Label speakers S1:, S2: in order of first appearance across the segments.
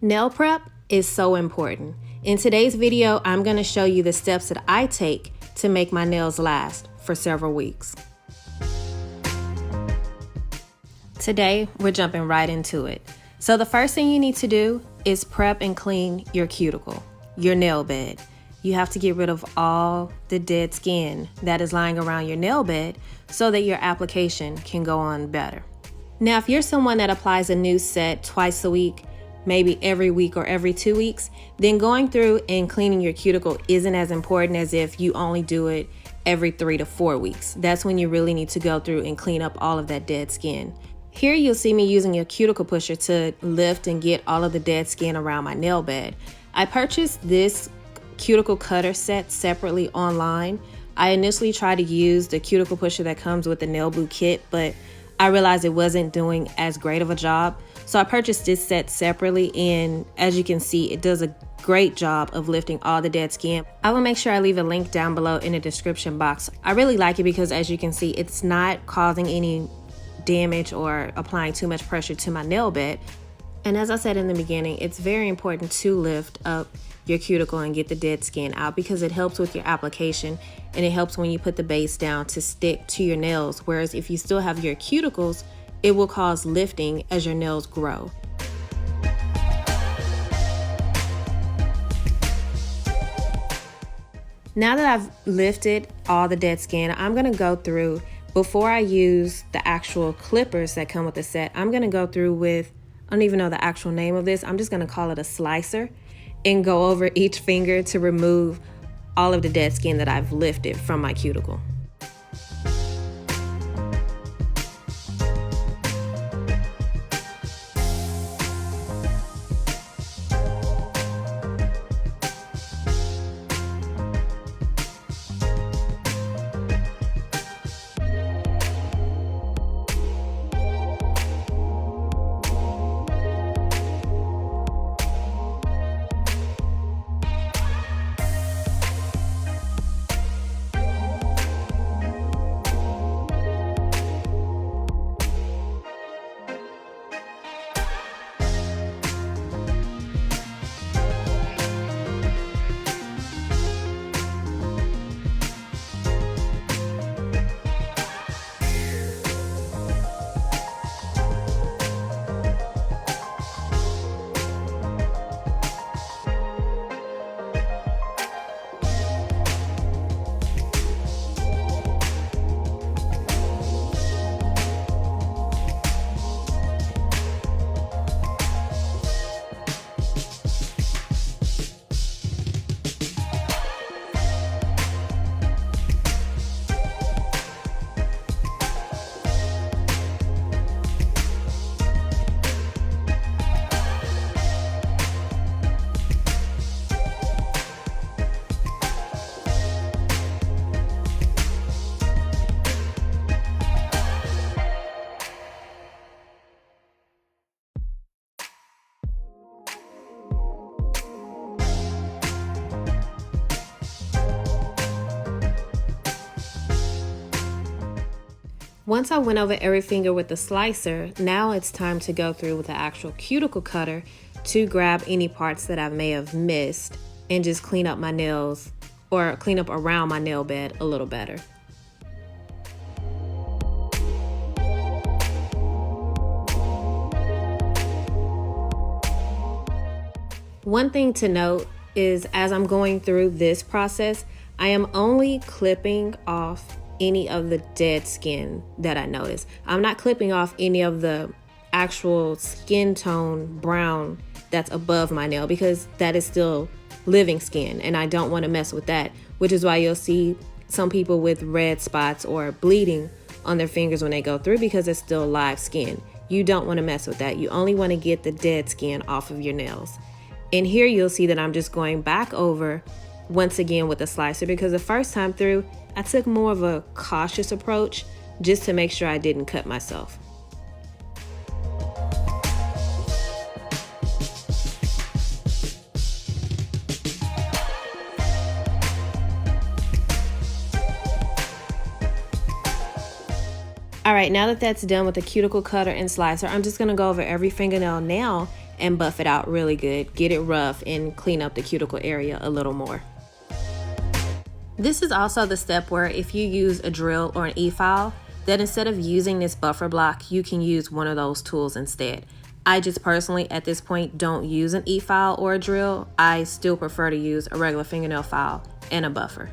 S1: Nail prep is so important. In today's video, I'm going to show you the steps that I take to make my nails last for several weeks. Today, we're jumping right into it. So the first thing you need to do is prep and clean your cuticle, your nail bed. You have to get rid of all the dead skin that is lying around your nail bed so that your application can go on better. Now, if you're someone that applies a new set twice a week, maybe every week or every 2 weeks, then going through and cleaning your cuticle isn't as important as if you only do it every 3 to 4 weeks. That's when you really need to go through and clean up all of that dead skin. Here you'll see me using a cuticle pusher to lift and get all of the dead skin around my nail bed. I purchased this cuticle cutter set separately online. I initially tried to use the cuticle pusher that comes with the Nailboo kit, but I realized it wasn't doing as great of a job. So I purchased this set separately, and as you can see, it does a great job of lifting all the dead skin. I will make sure I leave a link down below in the description box. I really like it because, as you can see, it's not causing any damage or applying too much pressure to my nail bed. And as I said in the beginning, it's very important to lift up your cuticle and get the dead skin out because it helps with your application, and it helps when you put the base down to stick to your nails. Whereas if you still have your cuticles, it will cause lifting as your nails grow. Now that I've lifted all the dead skin, I'm gonna go through, before I use the actual clippers that come with the set, I'm gonna go through with, I don't even know the actual name of this, I'm just gonna call it a slicer, and go over each finger to remove all of the dead skin that I've lifted from my cuticle. Once I went over every finger with the slicer, now it's time to go through with the actual cuticle cutter to grab any parts that I may have missed and just clean up my nails, or clean up around my nail bed a little better. One thing to note is, as I'm going through this process, I am only clipping off any of the dead skin that I notice. I'm not clipping off any of the actual skin tone brown that's above my nail, because that is still living skin and I don't want to mess with that, which is why you'll see some people with red spots or bleeding on their fingers when they go through, because it's still live skin. You don't want to mess with that. You only want to get the dead skin off of your nails. And here you'll see that I'm just going back over once again with the slicer, because the first time through I took more of a cautious approach just to make sure I didn't cut myself. All right, now that that's done with the cuticle cutter and slicer, I'm just gonna go over every fingernail now and buff it out really good. Get it rough and clean up the cuticle area a little more. This is also the step where if you use a drill or an e-file, that instead of using this buffer block, you can use one of those tools instead. I just personally at this point don't use an e-file or a drill. I still prefer to use a regular fingernail file and a buffer.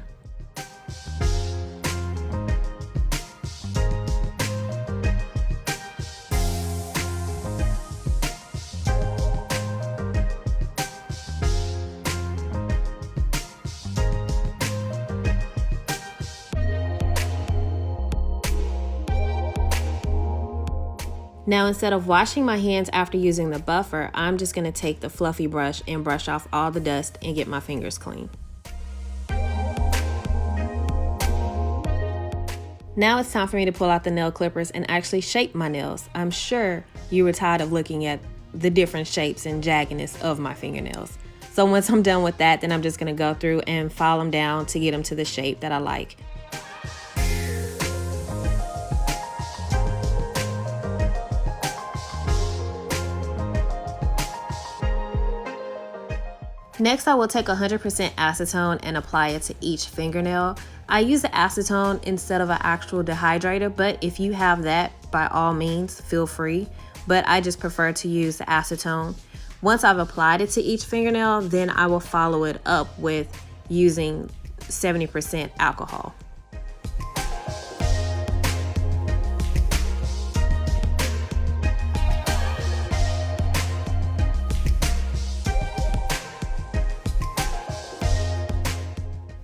S1: Now instead of washing my hands after using the buffer, I'm just going to take the fluffy brush and brush off all the dust and get my fingers clean. Now it's time for me to pull out the nail clippers and actually shape my nails. I'm sure you were tired of looking at the different shapes and jaggedness of my fingernails. So once I'm done with that, then I'm just going to go through and file them down to get them to the shape that I like. Next, I will take 100% acetone and apply it to each fingernail. I use the acetone instead of an actual dehydrator, but if you have that, by all means, feel free. But I just prefer to use the acetone. Once I've applied it to each fingernail, then I will follow it up with using 70% alcohol.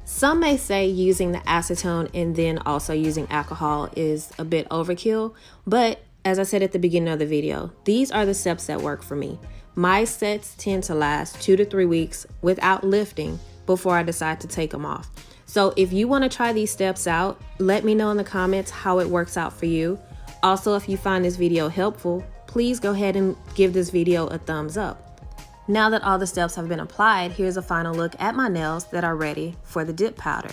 S1: Some may say using the acetone and then also using alcohol is a bit overkill, but as I said at the beginning of the video, these are the steps that work for me. My sets tend to last 2 to 3 weeks without lifting before I decide to take them off. So if you want to try these steps out, let me know in the comments how it works out for you. Also, if you find this video helpful, please go ahead and give this video a thumbs up. Now that all the steps have been applied, here's a final look at my nails that are ready for the dip powder.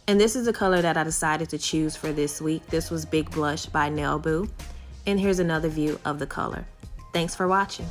S1: And this is the color that I decided to choose for this week. This was Big Blush by Nailboo. And here's another view of the color. Thanks for watching.